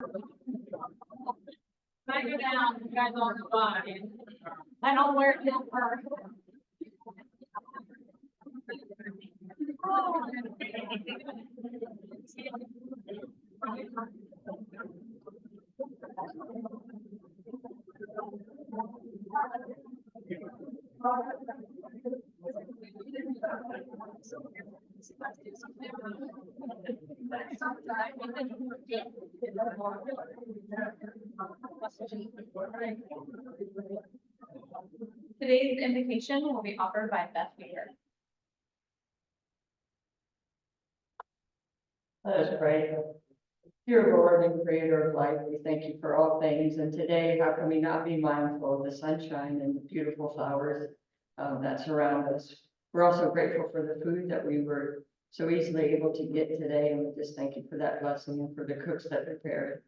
I go down, you guys all go by. I don't wear it for. Today's invitation will be offered by Beth Weir. Let us pray. Dear Lord and Creator of life, we thank you for all things. And today, how can we not be mindful of the sunshine and the beautiful flowers that surround us? We're also grateful for the food that we were so easily able to get today. And we just thank you for that blessing and for the cooks that prepared it.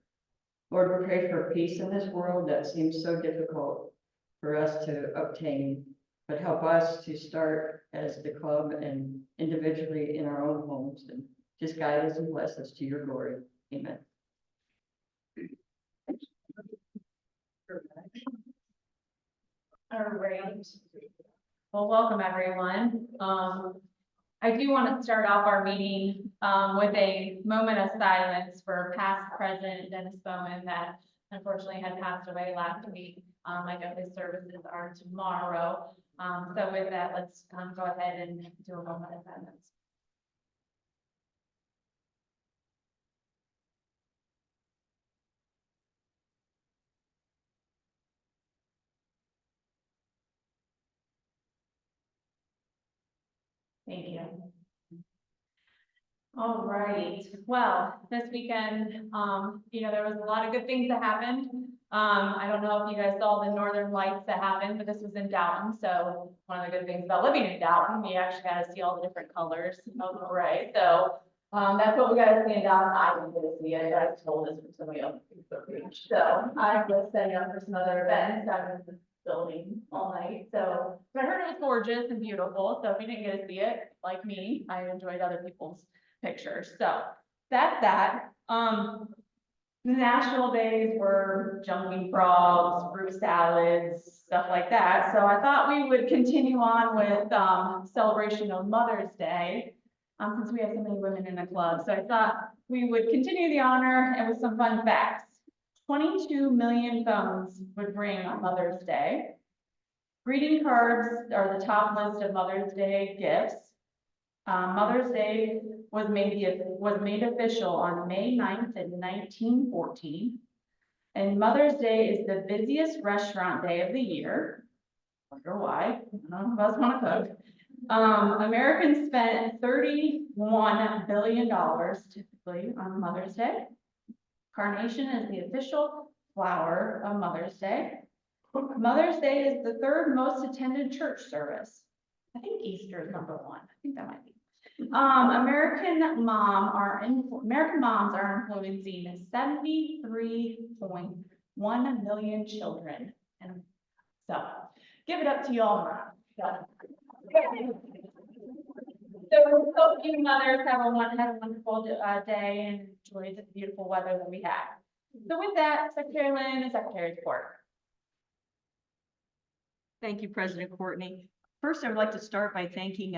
Lord, we pray for peace in this world that seems so difficult for us to obtain, but help us to start as the club and individually in our own homes, and just guide us and bless us to your glory. Amen. All right. Well, welcome everyone. I do want to start off our meeting with a moment of silence for past President Dennis Bowman that unfortunately had passed away last week. I know his services are tomorrow. So with that, let's go ahead and do a moment of silence. Thank you. All right. Well, this weekend, there was a lot of good things that happened. I don't know if you guys saw the Northern Lights that happened, but this was in Downton. So one of the good things about living in Downton, you actually got to see all the different colors of the array. So that's what we got to see in Downton. I didn't get to see it. I was told this from somebody on Facebook page. So I was setting up for some other events. I was in the building all night. So, but I heard it was gorgeous and beautiful. So if you didn't get to see it, like me, I enjoyed other people's pictures. So that's that. The national days were jumping frogs, fruit salads, stuff like that. So I thought we would continue on with celebration of Mother's Day, since we have so many women in the club. So I thought we would continue the honor and with some fun facts. 22 million phones would ring on Mother's Day. Greeting cards are the top list of Mother's Day gifts. Mother's Day was made official on May 9th in 1914. And Mother's Day is the busiest restaurant day of the year. Wonder why? None of us want to cook. Americans spent $31 billion typically on Mother's Day. Carnation is the official flower of Mother's Day. Mother's Day is the third most attended church service. I think Easter is number one. I think that might be. American moms are influencing 73.1 million children. And so give it up to y'all. So hope you mothers had a wonderful day and enjoyed the beautiful weather that we had. So with that, Secretary Lynn and Secretary's report. Thank you, President Courtney. First, I would like to start by thanking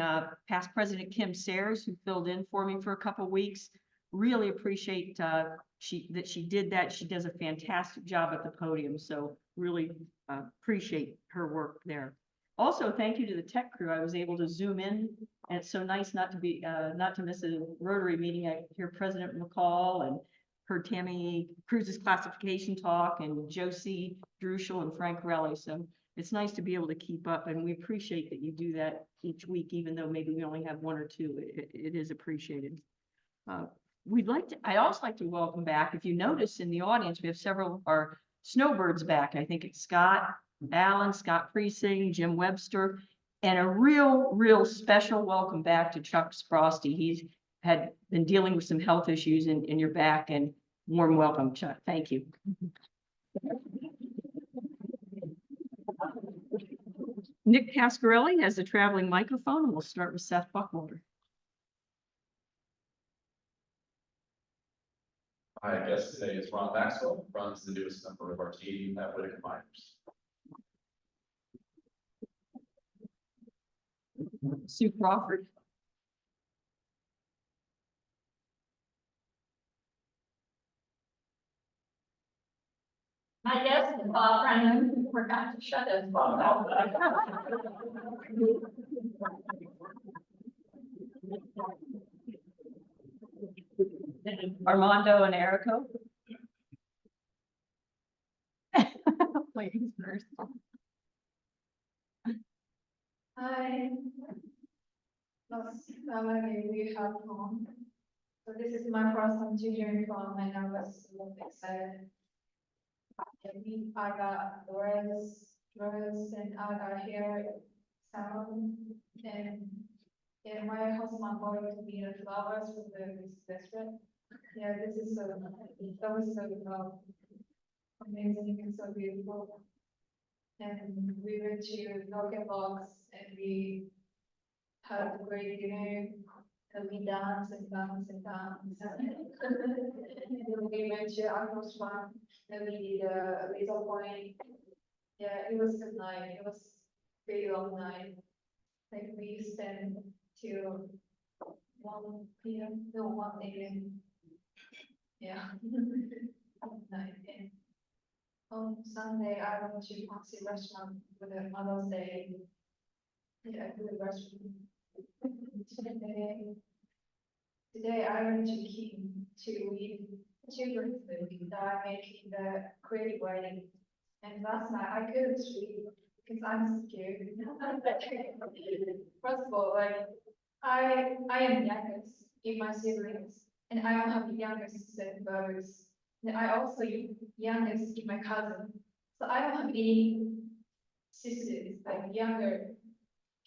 past President Kim Sayers, who filled in for me for a couple of weeks. Really appreciate that she did that. She does a fantastic job at the podium, so really appreciate her work there. Also, thank you to the tech crew. I was able to zoom in, and it's so nice not to miss a Rotary meeting. I hear President McCall and heard Tammy Cruz's classification talk, and Josie Druschel and Frank Relli. So it's nice to be able to keep up, and we appreciate that you do that each week, even though maybe we only have one or two. It is appreciated. I'd also like to welcome back, if you notice in the audience, we have several of our snowbirds back. I think it's Scott Allen, Scott Precinct, Jim Webster, and a real special welcome back to Chuck Sprosty. He's had been dealing with some health issues in your back, and warm welcome, Chuck. Thank you. Nick Pasquarelli has the traveling microphone, and we'll start with Seth Buckwalter. My guest today is Ron Maxwell, runs the newest member of our team at Whitaker Miners. Sue Crawford. I guess, Brandon forgot to shut his phone off. Armando and Erico. Ladies first. Hi. We have home. So this is my first time tutoring from and I was a little excited. I got Doris, and I got here sound and my husband bought me the flowers for the restaurant. Yeah, this is so, that was so amazing and so beautiful. And we went to Rocket Box and we had a great dinner. And we danced and danced and danced. And then we went to Aqua's Farm and we did a laser point. Yeah, it was a night. It was a very long night. Like we spent till 1 p.m. No, 1 a.m. Yeah. Night. And on Sunday, I went to fancy restaurant with a Mother's Day. Yeah, good restaurant. Today I went to King to eat children's food that I make in the creative writing. And last night I couldn't sleep because I'm scared. First of all, like I am youngest in my siblings, and I don't have the youngest set brothers. And I also youngest in my cousin, so I don't have any sisters like younger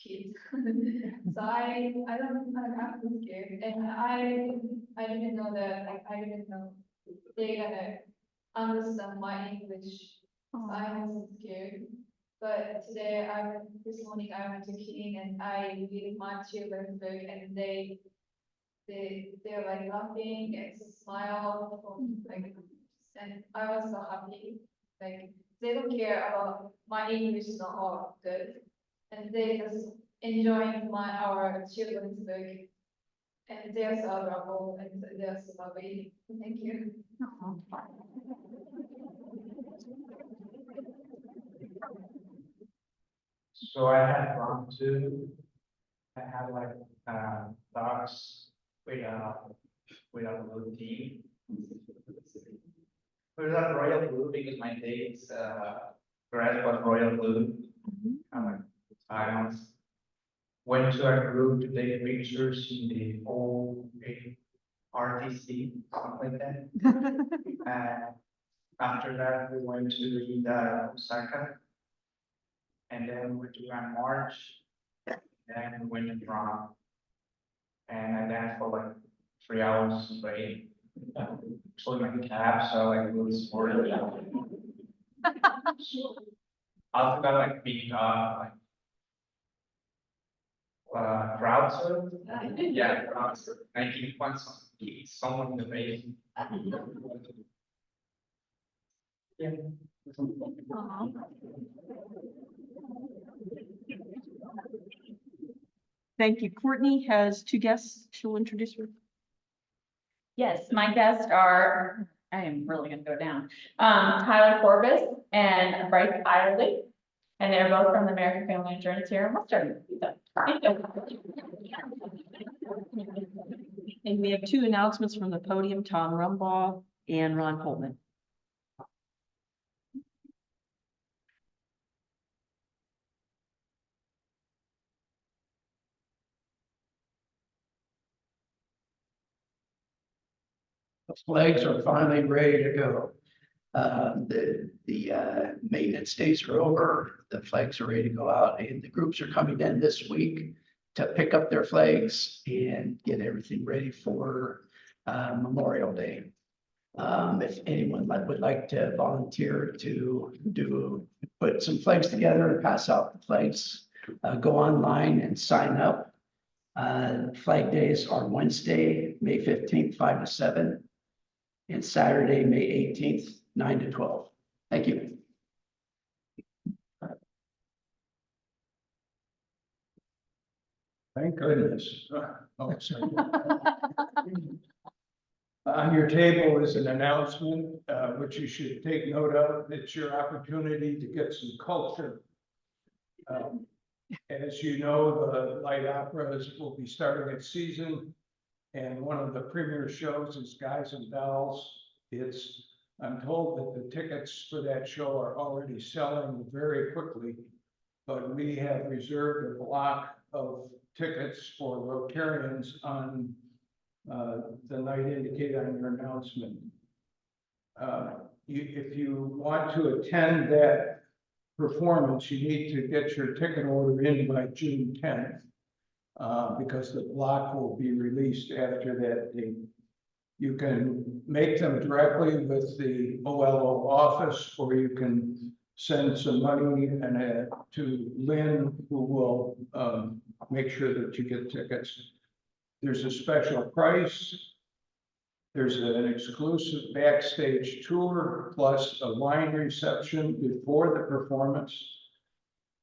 kids. So I'm scared, and I didn't know that, like, I didn't know they're gonna understand my English. So I was scared. But today, this morning I went to King and I read my children's book and they're like laughing and smile like, and I was so happy. Like, they don't care about my English is not all good. And they just enjoying our children's book. And they're so adorable and they're so lovely. Thank you. So I had gone to, I had like, dogs with a blue team. It was a royal blue because my date's, dress was royal blue. I went to a group to take pictures in the old RTC, something like that. After that, we went to Osaka. And then we went to Grand March. Then we went to Toronto. And I danced for like 3 hours straight. Actually, my cab, so like really sporty. I also got like beat up, like crowd surf. Yeah, crowd surf. 19 points, someone in the face. Yeah. Thank you. Courtney has 2 guests. She'll introduce her. Yes, my guests are, I am really gonna go down, Tyler Corbis and Bryce Irely. And they're both from the American Family Insurance here in Wooster. Thank you. And we have 2 announcements from the podium, Tom Rumbaugh and Ron Holman. The flags are finally ready to go. The maintenance days are over. The flags are ready to go out, and the groups are coming in this week to pick up their flags and get everything ready for Memorial Day. If anyone would like to volunteer to put some flags together and pass out the flags, go online and sign up. Flag days are Wednesday, May 15th, 5 to 7. and Saturday, May 18th, 9 to 12. Thank you. Thank goodness. Oh, sorry. On your table is an announcement, which you should take note of. It's your opportunity to get some culture. As you know, the light operas will be starting its season. And one of the premier shows is Guys and Dolls. I'm told that the tickets for that show are already selling very quickly. But we have reserved a block of tickets for Rotarians on the night indicated on your announcement. If you want to attend that performance, you need to get your ticket order in by June 10th. Because the block will be released after that date. You can make them directly with the OLO office, or you can send some money to Lynn, who will make sure that you get tickets. There's a special price. There's an exclusive backstage tour, plus a wine reception before the performance.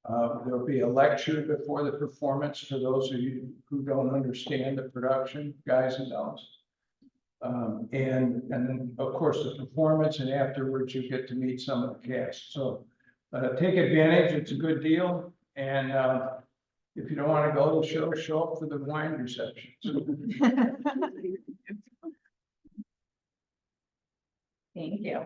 There'll be a lecture before the performance for those of you who don't understand the production, Guys and Dolls. And then, of course, the performance, and afterwards you get to meet some of the cast. So take advantage, it's a good deal. And if you don't want to go to the show, show up for the wine reception. Thank you.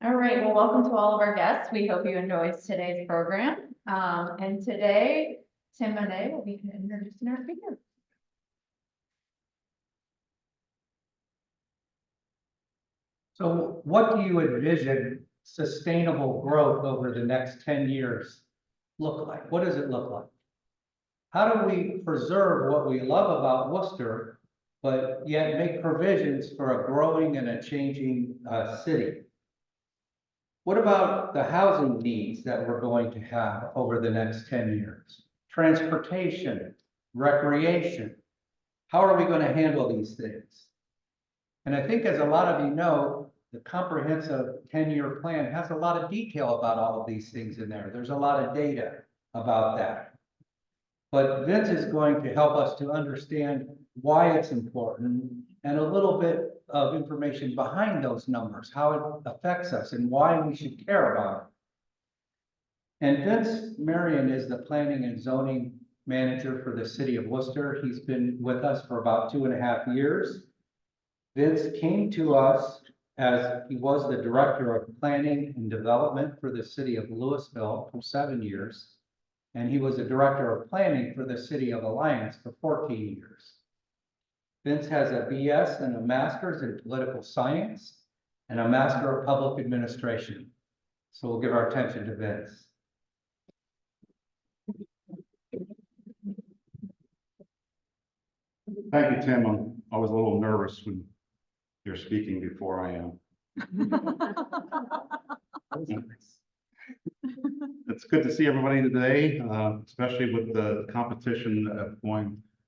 All right, well, welcome to all of our guests. We hope you enjoyed today's program. And today, Tim Monet will be introducing our speaker. So what do you envision sustainable growth over the next 10 years look like? What does it look like? How do we preserve what we love about Worcester, but yet make provisions for a growing and a changing city? What about the housing needs that we're going to have over the next 10 years? Transportation, recreation. How are we going to handle these things? And I think, as a lot of you know, the comprehensive 10-year plan has a lot of detail about all of these things in there. There's a lot of data about that. But Vince is going to help us to understand why it's important and a little bit of information behind those numbers, how it affects us and why we should care about it. And Vince Marion is the planning and zoning manager for the city of Worcester. He's been with us for about 2.5 years. Vince came to us as he was the director of planning and development for the city of Louisville for 7 years. And he was the director of planning for the city of Alliance for 14 years. Vince has a BS and a master's in political science and a master of public administration. So we'll give our attention to Vince. Thank you, Tim. I'm always a little nervous when you're speaking before I am. It's good to see everybody today, especially with the competition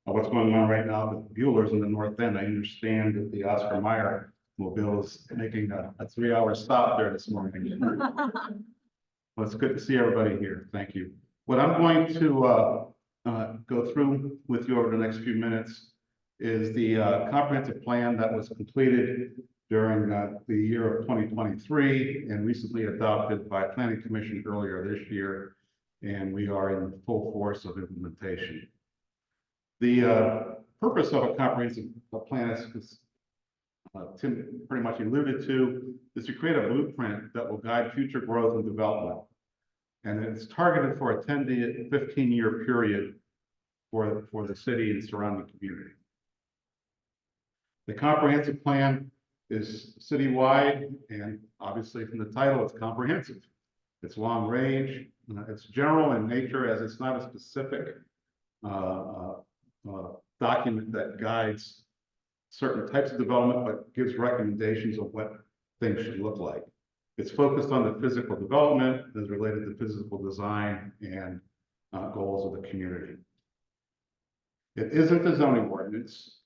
what's going on right now with Bueller's in the North End. I understand that the Oscar Mayer mobile is making a 3-hour stop there this morning. Well, it's good to see everybody here. Thank you. What I'm going to go through with you over the next few minutes is the comprehensive plan that was completed during the year of 2023 and recently adopted by Planning Commission earlier this year, and we are in full force of implementation. The purpose of a comprehensive plan, as Tim pretty much alluded to, is to create a blueprint that will guide future growth and development. And it's targeted for a 10 to 15-year period for the city and surrounding community. The comprehensive plan is citywide, and obviously from the title, it's comprehensive. It's long range, it's general in nature, as it's not a specific document that guides certain types of development, but gives recommendations of what things should look like. It's focused on the physical development as related to physical design and goals of the community. It isn't a zoning ordinance.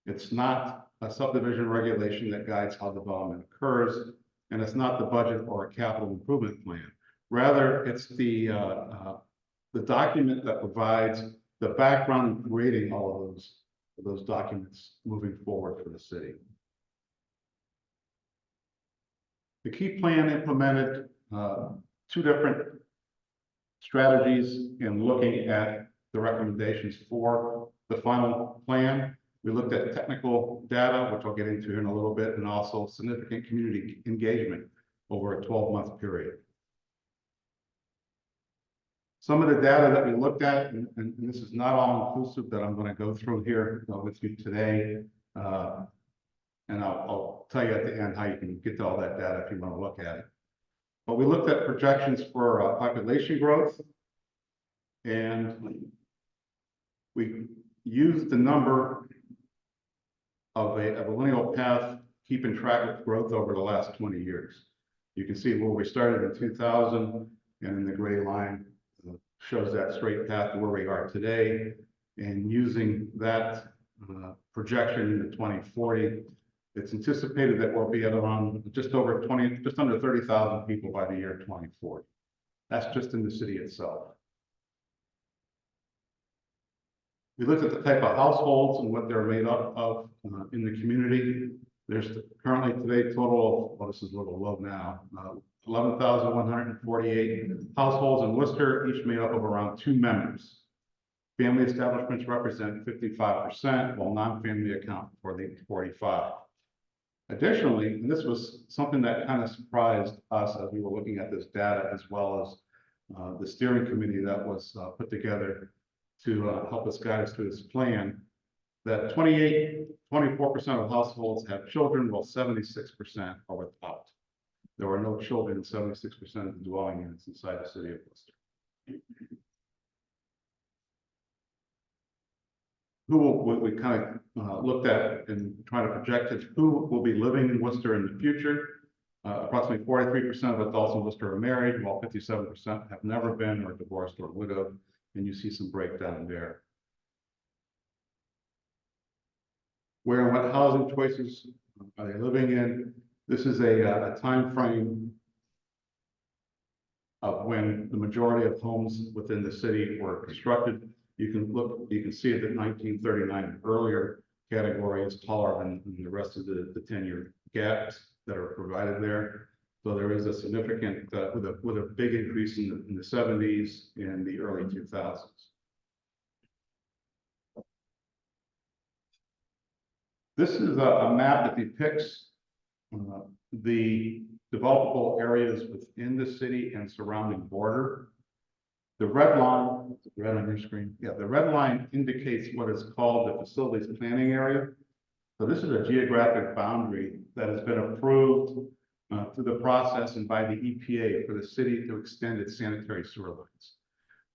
It's not a subdivision regulation that guides how development occurs, and it's not the budget or a capital improvement plan. Rather, it's the document that provides the background in creating all of those documents moving forward for the city. The key plan implemented two different strategies in looking at the recommendations for the final plan. We looked at technical data, which I'll get into here in a little bit, and also significant community engagement over a 12-month period. Some of the data that we looked at, and this is not all inclusive that I'm going to go through here with you today, and I'll tell you at the end how you can get to all that data if you want to look at it. But we looked at projections for population growth, and we used the number of a lineal path keeping track of growth over the last 20 years. You can see where we started in 2000, and in the gray line shows that straight path to where we are today. And using that projection into 2040, it's anticipated that we'll be at around just under 30,000 people by the year 2040. That's just in the city itself. We looked at the type of households and what they're made up of in the community. There's currently today total of, well, this is a little low now, 11,148 households in Worcester, each made up of around 2 members. Family establishments represent 55%, while non-family account for the 45%. Additionally, and this was something that kind of surprised us as we were looking at this data, as well as the steering committee that was put together to help us guide us through this plan, that 24% of households have children, while 76% are without. There are no children in 76% of the dwelling units inside the city of Worcester. We kind of looked at and trying to project it, who will be living in Worcester in the future. Approximately 43% of adults in Worcester are married, while 57% have never been or divorced or widowed, and you see some breakdown there. Where and what housing choices are they living in? This is a time frame of when the majority of homes within the city were constructed. You can see that 1939 and earlier category is taller than the rest of the 10-year gaps that are provided there. So there is a significant, with a big increase in the 70s and the early 2000s. This is a map that depicts the developable areas within the city and surrounding border. The red line, red on your screen. Yeah, the red line indicates what is called the facilities planning area. So this is a geographic boundary that has been approved through the process and by the EPA for the city to extend its sanitary sewer lines.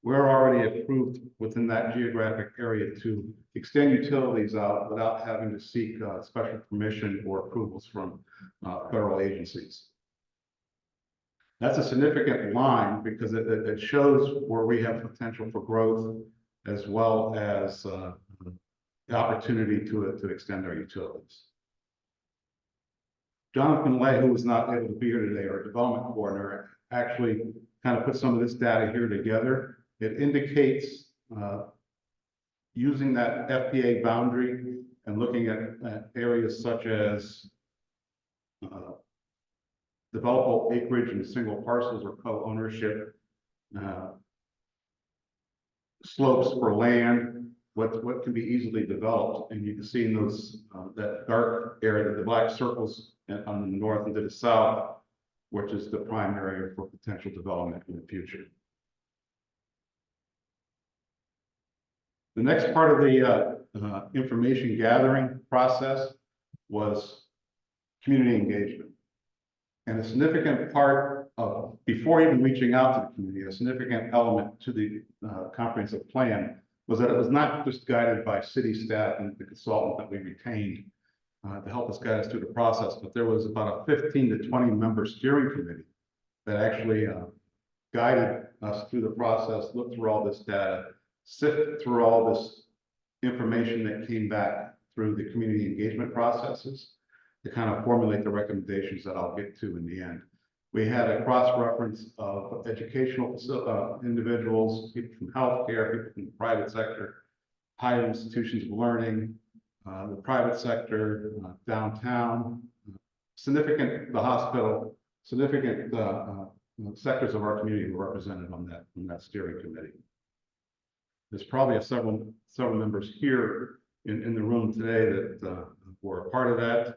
We're already approved within that geographic area to extend utilities out without having to seek special permission or approvals from federal agencies. That's a significant line because it shows where we have potential for growth, as well as the opportunity to extend our utilities. Jonathan Lay, who was not able to be here today, our development coordinator, actually kind of put some of this data here together. It indicates using that FPA boundary and looking at areas such as developable acreage in single parcels or co-ownership, slopes for land, what can be easily developed. And you can see in those that dark area, the black circles on the north and to the south, which is the prime area for potential development in the future. The next part of the information gathering process was community engagement. And a significant part of, before even reaching out to the community, a significant element to the comprehensive plan was that it was not just guided by city staff and the consultant that we retained to help us guide us through the process, but there was about a 15 to 20 member steering committee that actually guided us through the process, looked through all this data, sifted through all this information that came back through the community engagement processes to kind of formulate the recommendations that I'll get to in the end. We had a cross-reference of educational individuals, people from healthcare, people from the private sector, higher institutions of learning, the private sector, downtown, the hospital, significant sectors of our community were represented on that steering committee. There's probably several members here in the room today that were a part of that.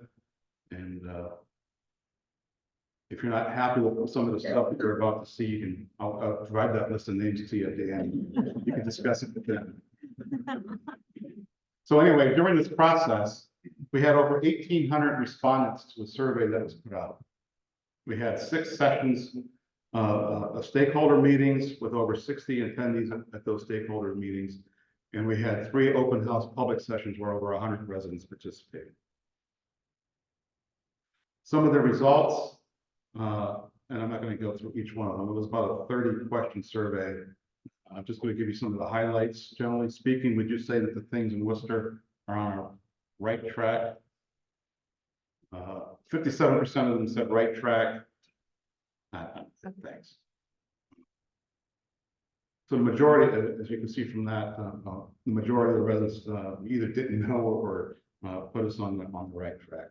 And if you're not happy with some of the stuff that you're about to see, I'll provide that list of names to you at the end. You can discuss it with them. So anyway, during this process, we had over 1,800 respondents to a survey that was put out. We had 6 sessions of stakeholder meetings with over 60 attendees at those stakeholder meetings. And we had 3 open house public sessions where over 100 residents participated. Some of the results, and I'm not going to go through each one of them. It was about a 30-question survey. I'm just going to give you some of the highlights. Generally speaking, would you say that the things in Worcester are on our right track? 57% of them said right track. Thanks. So the majority, as you can see from that, the majority of the residents either didn't know or put us on the right track.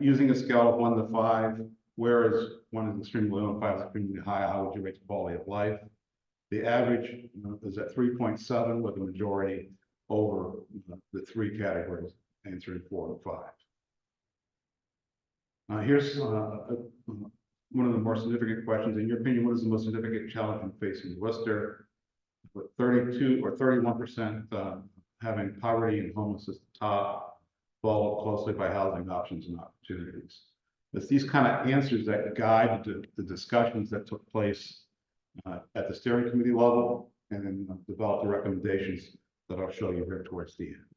Using a scale of 1 to 5, whereas 1 is extremely low and 5 is extremely high, how would you rate the quality of life? The average is at 3.7, with the majority over the 3 categories, answering 4 and 5. Here's one of the more significant questions. In your opinion, what is the most significant challenge facing Worcester? With 32 or 31% having poverty and homelessness at the top, followed closely by housing options and opportunities. It's these kind of answers that guide the discussions that took place at the steering committee level, and then develop the recommendations that I'll show you here towards the end.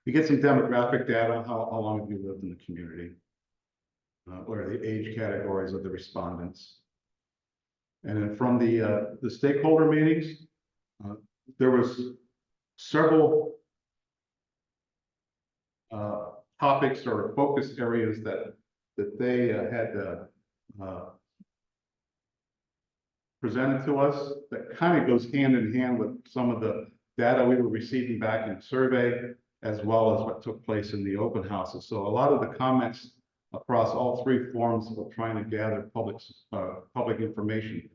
We get some demographic data. How long have you lived in the community? What are the age categories of the respondents? And then from the stakeholder meetings, there was several topics or focus areas that they had presented to us that kind of goes hand in hand with some of the data we were receiving back in the survey, as well as what took place in the open houses. So a lot of the comments across all 3 forms of trying to gather public information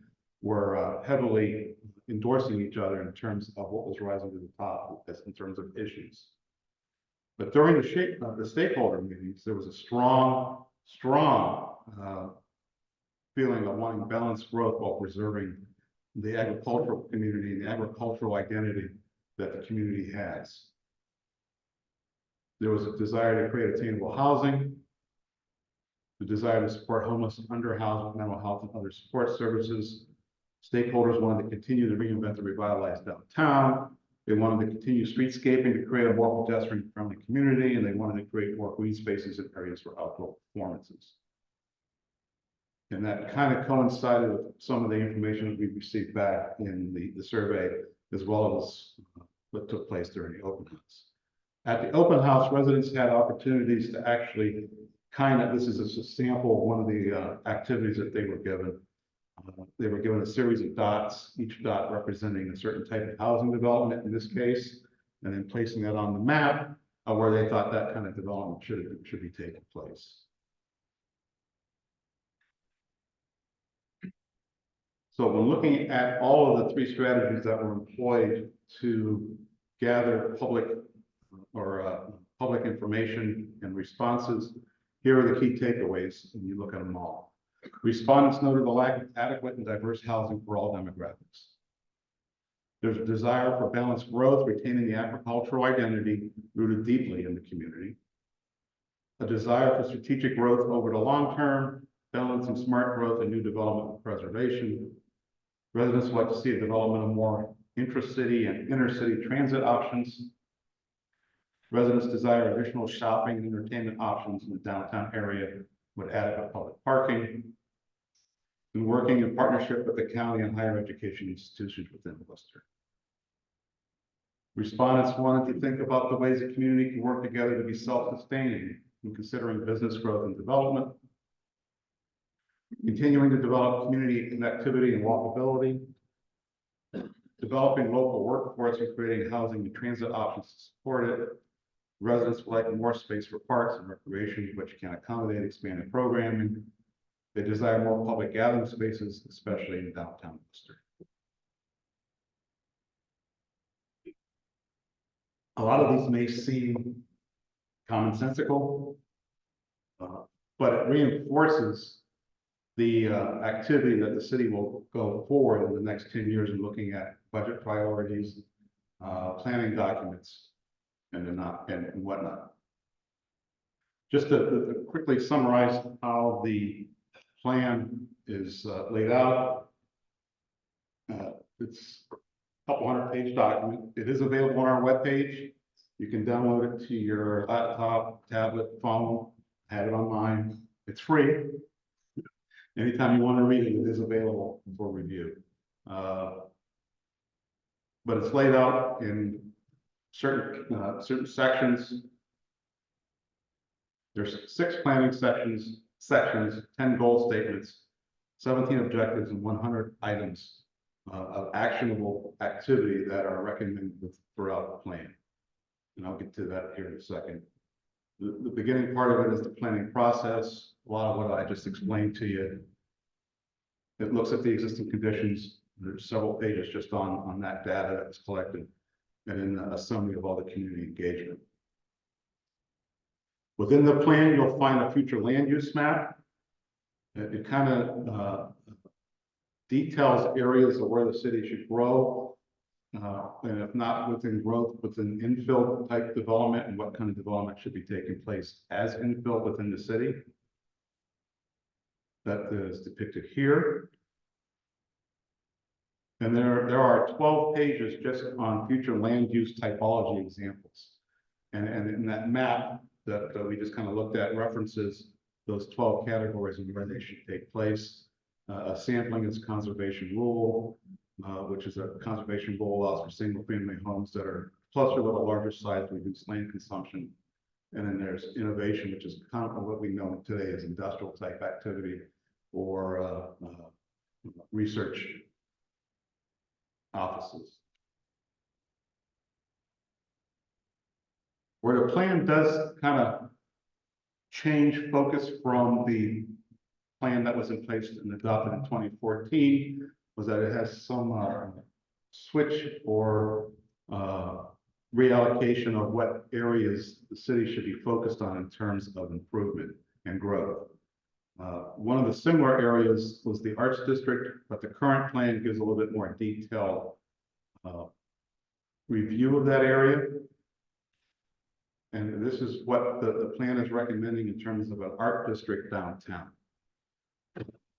were heavily endorsing each other in terms of what was rising to the top in terms of issues. But during the stakeholder meetings, there was a strong feeling of wanting balanced growth while preserving the agricultural community and the agricultural identity that the community has. There was a desire to create attainable housing, the desire to support homeless and underhoused, mental health and other support services. Stakeholders wanted to continue to reinvent and revitalize downtown. They wanted to continue streetscaping to create a more pedestrian-friendly community, and they wanted to create more green spaces and areas for outdoor performances. And that kind of coincided with some of the information that we received back in the survey, as well as what took place during the open house. At the open house, residents had opportunities to actually this is a sample of one of the activities that they were given. They were given a series of dots, each dot representing a certain type of housing development in this case, and then placing that on the map where they thought that kind of development should be taking place. So when looking at all of the 3 strategies that were employed to gather public information and responses, here are the key takeaways when you look at them all. Respondents noted the lack of adequate and diverse housing for all demographics. There's a desire for balanced growth, retaining the agricultural identity rooted deeply in the community. A desire for strategic growth over the long term, balancing smart growth and new development with preservation. Residents would like to see a development of more intra-city and inner-city transit options. Residents desire additional shopping and entertainment options in the downtown area with adequate public parking. And working in partnership with the county and higher education institutions within Worcester. Respondents wanted to think about the ways the community can work together to be self-sustaining when considering business growth and development. Continuing to develop community connectivity and walkability. Developing local workforce and creating housing and transit options to support it. Residents would like more space for parks and recreation, which can accommodate expanded programming. They desire more public gathering spaces, especially in downtown Wooster. A lot of these may seem commonsensical, but it reinforces the activity that the city will go forward in the next 10 years in looking at budget priorities, planning documents, and whatnot. Just to quickly summarize how the plan is laid out. It's a couple 100-page document. It is available on our webpage. You can download it to your laptop, tablet, phone. I have it on mine. It's free. Anytime you want to read it, it is available for review. But it's laid out in certain sections. There's 6 planning sections, 10 goal statements, 17 objectives, and 100 items of actionable activity that are recommended throughout the plan. And I'll get to that here in a second. The beginning part of it is the planning process. A lot of what I just explained to you. It looks at the existing conditions. There's several pages just on that data that was collected, and then a summary of all the community engagement. Within the plan, you'll find a future land use map. It kind of details areas of where the city should grow, and if not within growth, within infill type development, and what kind of development should be taking place as infill within the city. That is depicted here. And there are 12 pages just on future land use typology examples. And in that map that we just kind of looked at references those 12 categories and where they should take place. A sampling is conservation rule, which is a conservation rule allows for single family homes that are clustered with a larger size to reduce land consumption. And then there's innovation, which is kind of what we know today as industrial type activity or research offices. Where the plan does kind of change focus from the plan that was in place and adopted in 2014 was that it has some switch or reallocation of what areas the city should be focused on in terms of improvement and growth. One of the similar areas was the Arts District, but the current plan gives a little bit more detailed review of that area. And this is what the plan is recommending in terms of an art district downtown.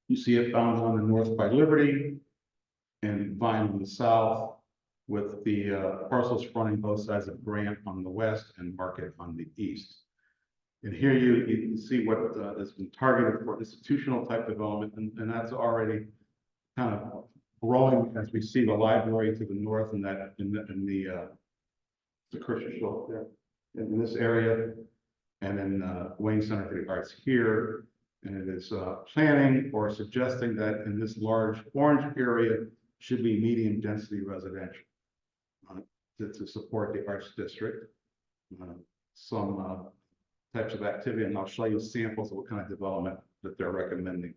You see it bounded on the north by Liberty and Vine on the south, with the parcels fronting both sides of Grant on the west and Market on the east. And here you can see what has been targeted for institutional type development, and that's already kind of growing as we see the library to the north and that in the Christian show there in this area, and then Wayne Center for the Arts here. And it is planning or suggesting that in this large orange area should be medium density residential to support the Arts District. Some types of activity, and I'll show you samples of what kind of development that they're recommending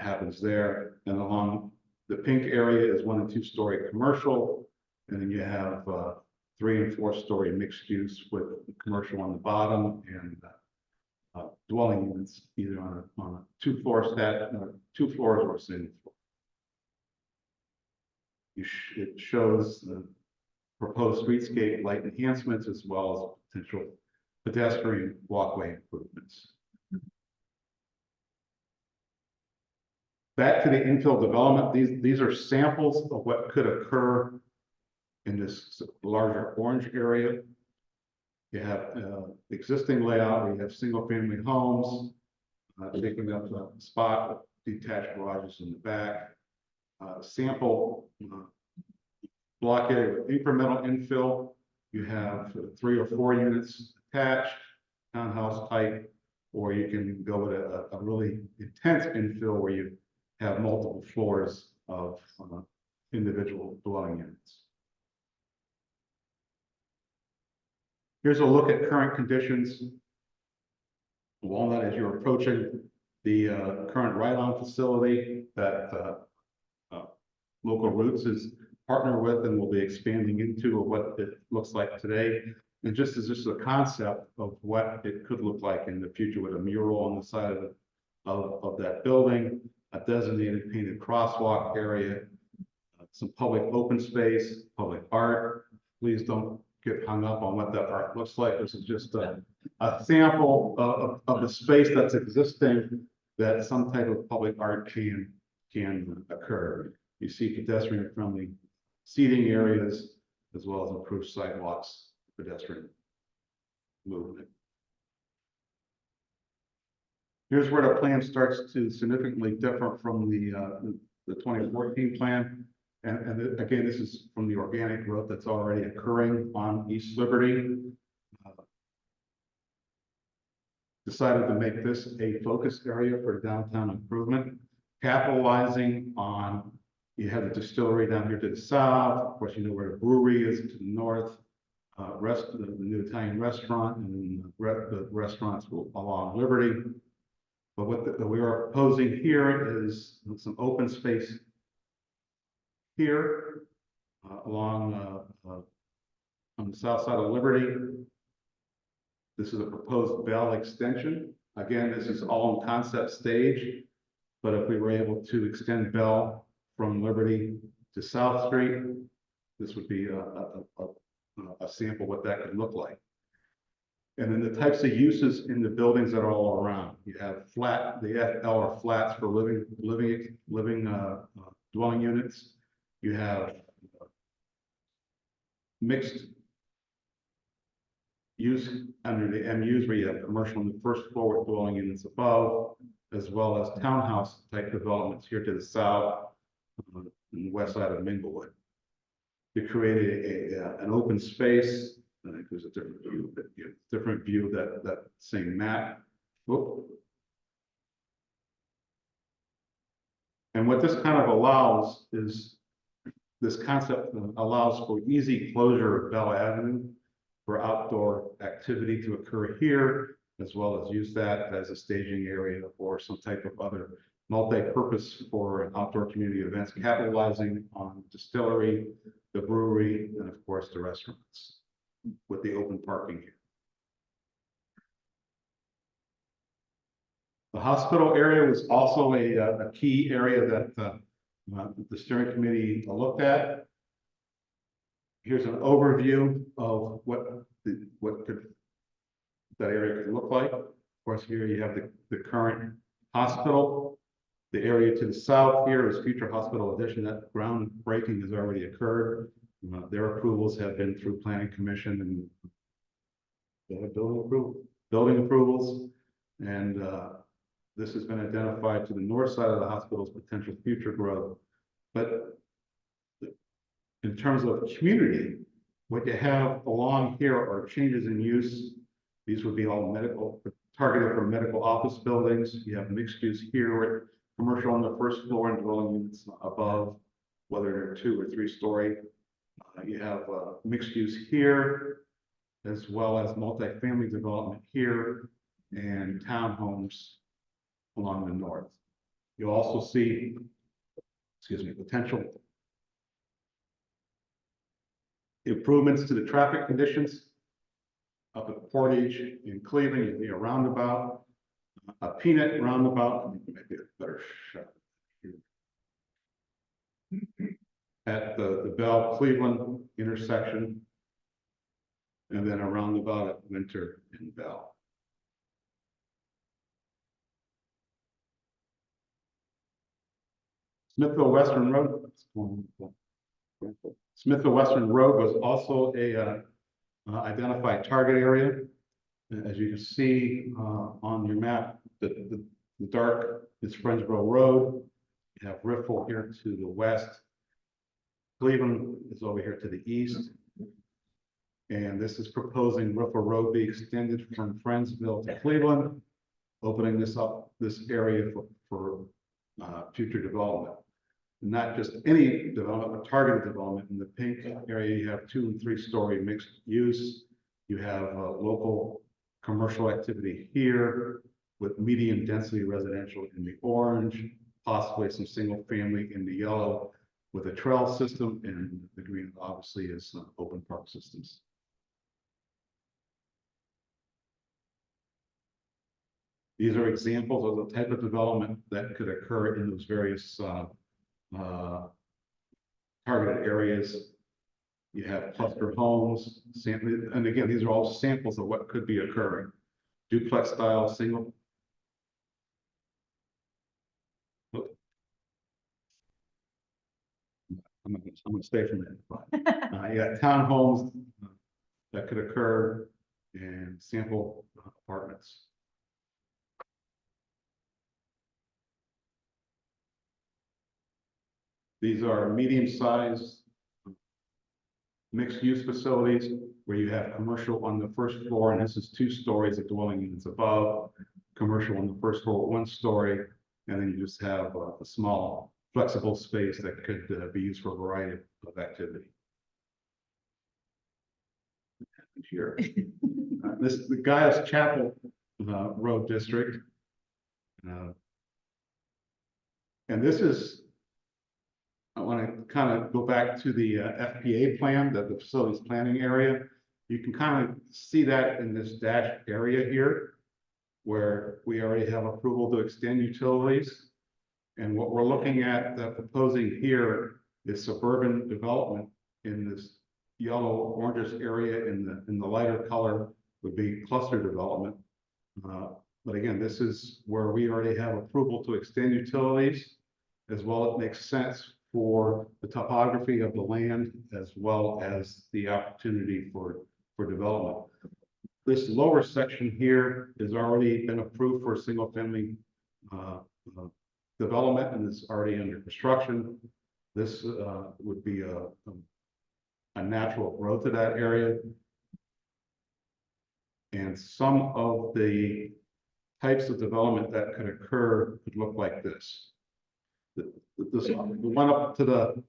happens there. And along the pink area is 1- and 2-story commercial, and then you have 3- and 4-story mixed use with commercial on the bottom and dwelling units either on a 2-floor set, 2 floors or a single floor. It shows the proposed streetscape light enhancements as well as potential pedestrian walkway improvements. Back to the infill development, these are samples of what could occur in this larger orange area. You have existing layout where you have single family homes, taking up a spot with detached garages in the back. Sample block area with incremental infill. You have 3 or 4 units attached, townhouse type, or you can go with a really intense infill where you have multiple floors of individual dwelling units. Here's a look at current conditions. Walnut, as you're approaching the current ride-on facility that Local Roots is partner with and will be expanding into what it looks like today. And just as just a concept of what it could look like in the future with a mural on the side of that building, a designated painted crosswalk area, some public open space, public art. Please don't get hung up on what that art looks like. This is just a sample of the space that's existing that some type of public art can occur. You see pedestrian friendly seating areas as well as improved sidewalks, pedestrian movement. Here's where the plan starts to significantly differ from the 2014 plan. And again, this is from the organic growth that's already occurring on East Liberty. Decided to make this a focus area for downtown improvement, capitalizing on, you have the distillery down here to the south. Of course, you know where the brewery is to the north, the new Italian restaurant, and the restaurants along Liberty. But what we are proposing here is some open space here along on the south side of Liberty. This is a proposed Bell extension. Again, this is all in concept stage, but if we were able to extend Bell from Liberty to South Street, this would be a sample what that could look like. And then the types of uses in the buildings that are all around. You have the FL or flats for living dwelling units. You have mixed use under the MUs where you have commercial on the first floor with dwelling units above, as well as townhouse type developments here to the south and the west side of Minglewood. You create an open space. I think there's a different view of that same map. Whoop. And what this kind of allows is, this concept allows for easy closure of Bell Avenue for outdoor activity to occur here, as well as use that as a staging area or some type of other multi-purpose for outdoor community events, capitalizing on distillery, the brewery, and of course the restaurants with the open parking here. The hospital area was also a key area that the steering committee looked at. Here's an overview of what that area could look like. Of course, here you have the current hospital. The area to the south here is future hospital addition. That groundbreaking has already occurred. Their approvals have been through planning commission and they have building approvals. And this has been identified to the north side of the hospital's potential future growth. But in terms of community, what you have along here are changes in use. These would be all targeted for medical office buildings. You have mixed use here, commercial on the first floor and dwelling units above, whether they're 2 or 3 story. You have mixed use here, as well as multifamily development here and townhomes along the north. You'll also see, potential improvements to the traffic conditions up at Portage in Cleveland. You see a roundabout, a peanut roundabout, maybe a better shot here. At the Bell Cleveland intersection, and then a roundabout at Winter and Bell. Smithville Western Road. Smithville Western Road was also a identified target area. As you can see on your map, the dark is Friendsboro Road. You have Riffle here to the west. Cleveland is over here to the east. And this is proposing Wooster Road be extended from Friendsville to Cleveland, opening this area for future development. Not just any development, but targeted development. In the pink area, you have 2- and 3-story mixed use. You have local commercial activity here with medium density residential in the orange, possibly some single family in the yellow, with a trail system, and the green obviously is open park systems. These are examples of the type of development that could occur in those various targeted areas. You have cluster homes, and again, these are all samples of what could be occurring. Duplex style, single. I'm gonna stay from that. You got townhomes that could occur and sample apartments. These are medium-sized mixed-use facilities where you have commercial on the first floor, and this is 2 stories of dwelling units above, commercial on the first floor, 1 story, and then you just have a small flexible space that could be used for a variety of activity. Here, this is the Gaius Chapel Road District, and this is. I want to kind of go back to the FPA plan, the facilities planning area. You can kind of see that in this dashed area here, where we already have approval to extend utilities. And what we're looking at proposing here is suburban development in this yellow orangish area. In the lighter color would be cluster development. But again, this is where we already have approval to extend utilities, as well. It makes sense for the topography of the land, as well as the opportunity for development. This lower section here has already been approved for single family development, and it's already under construction. This would be a natural growth of that area. And some of the types of development that could occur could look like this. The one up to the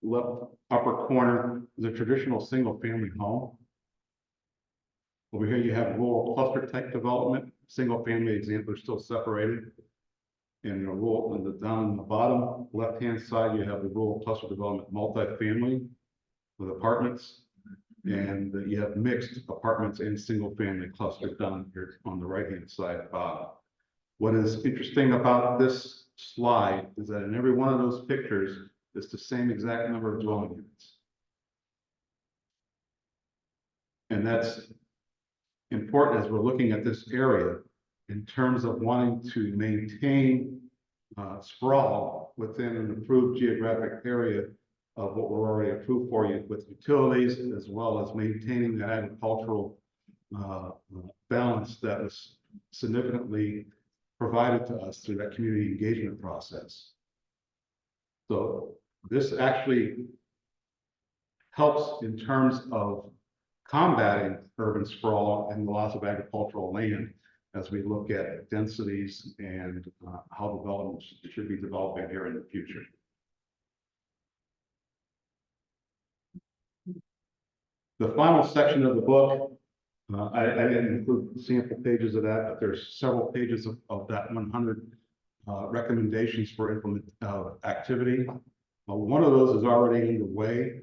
left upper corner is a traditional single family home. Over here you have rural cluster type development. Single family example are still separated. And the rural, and down on the bottom left hand side you have the rural cluster development multifamily with apartments, and you have mixed apartments and single family cluster down here on the right hand side bottom. What is interesting about this slide is that in every one of those pictures, it's the same exact number of dwelling units. And that's important as we're looking at this area in terms of wanting to maintain sprawl within an approved geographic area of what we're already approved for you with utilities, as well as maintaining that agricultural balance that was significantly provided to us through that community engagement process. So this actually helps in terms of combating urban sprawl and the loss of agricultural land as we look at densities and how development should be developing here in the future. The final section of the book, I didn't include sample pages of that, but there's several pages of that 100 recommendations for implement activity. One of those is already underway.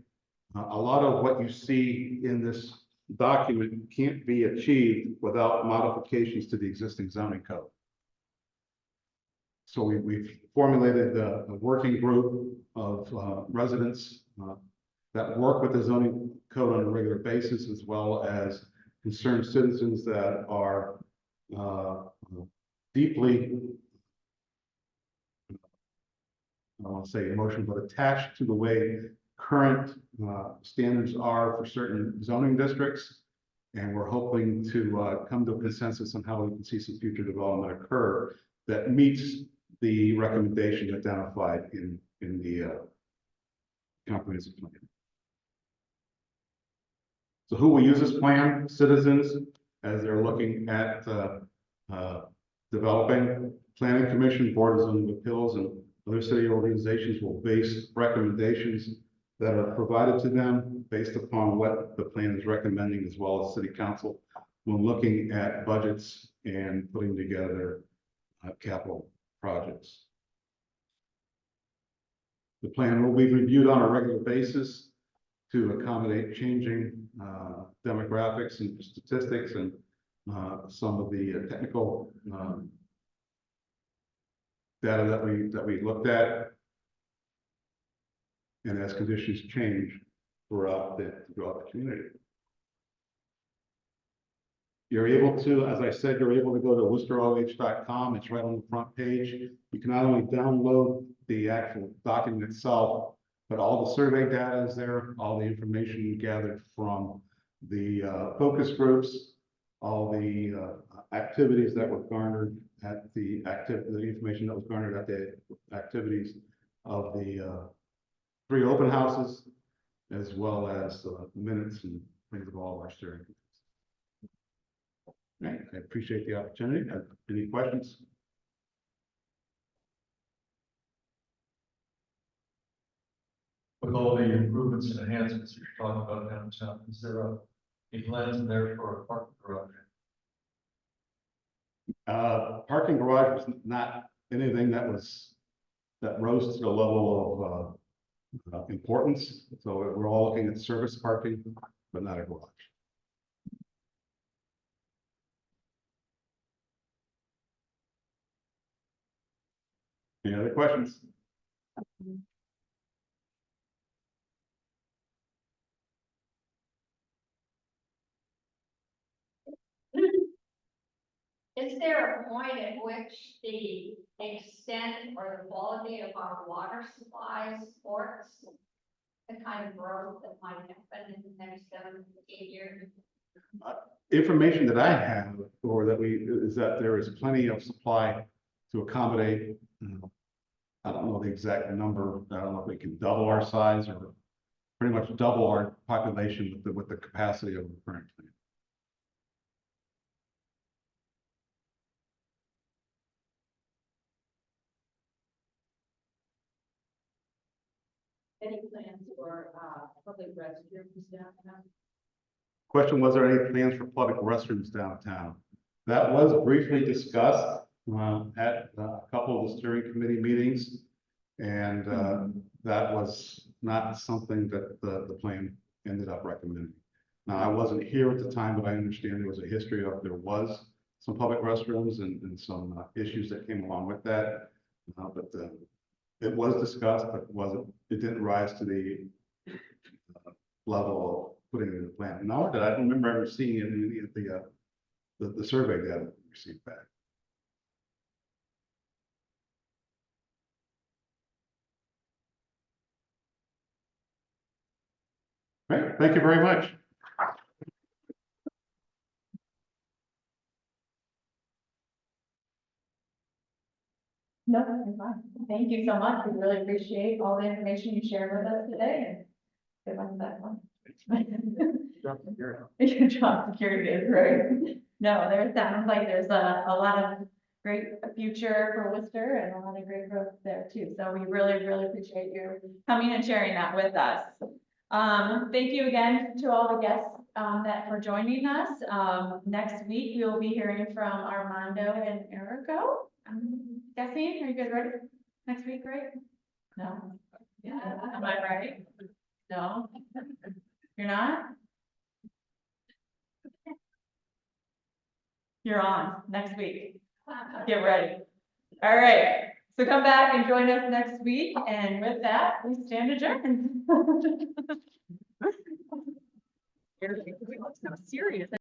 A lot of what you see in this document can't be achieved without modifications to the existing zoning code. So we've formulated a working group of residents that work with the zoning code on a regular basis, as well as concerned citizens that are deeply, I want to say emotional, but attached to the way current standards are for certain zoning districts. And we're hoping to come to a consensus on how we can see some future development occur that meets the recommendations identified in the comprehensive plan. So who will use this plan? Citizens, as they're looking at developing. Planning Commission, Board of Zoning Appeals, and other city organizations will base recommendations that are provided to them based upon what the plan is recommending, as well as City Council when looking at budgets and putting together capital projects. The plan will be reviewed on a regular basis to accommodate changing demographics and statistics and some of the technical data that we looked at. And as conditions change throughout the community. You're able to, as I said, you're able to go to woosteroh.com. It's right on the front page. You can not only download the actual document itself, but all the survey data is there, all the information you gathered from the focus groups, all the activities that were garnered at the information that was garnered at the activities of the 3 open houses, as well as minutes and things of all of our steering committees. Right, I appreciate the opportunity. Any questions? With all the improvements and enhancements you're talking about downtown, is there a plans in there for a parking garage? Parking garage was not anything that rose to the level of importance. So we're all looking at service parking, but not a garage. Any other questions? Is there a point at which the extent or the quality of our water supply supports the kind of growth that might happen in the next 7 to 8 years? Information that I have, or that is that there is plenty of supply to accommodate. I don't know the exact number. I don't know if we can double our size or pretty much double our population with the capacity of the current plant. Any plans for, public restrooms downtown? Question, was there any plans for public restrooms downtown? That was briefly discussed at a couple of the steering committee meetings. And that was not something that the plan ended up recommending. Now, I wasn't here at the time, but I understand there was a history of, there was some public restrooms and some issues that came along with that. But it was discussed, but it didn't rise to the level of putting it in the plan. Nor did I don't remember ever seeing it in any of the survey data we received back. Right, thank you very much. No, you're fine. Thank you so much. We really appreciate all the information you shared with us today, and good luck with that one. Your job security is right. No, there sounds like there's a lot of great future for Worcester and a lot of great growth there too. So we really, really appreciate you coming and sharing that with us. Thank you again to all the guests that for joining us. Next week, we will be hearing from Armando and Erico. I'm guessing, are you guys ready? Next week, right? No? Yeah. Am I right? No? You're not? You're on next week. Get ready. All right. So come back and join us next week. And with that, we stand adjourned. It's so serious.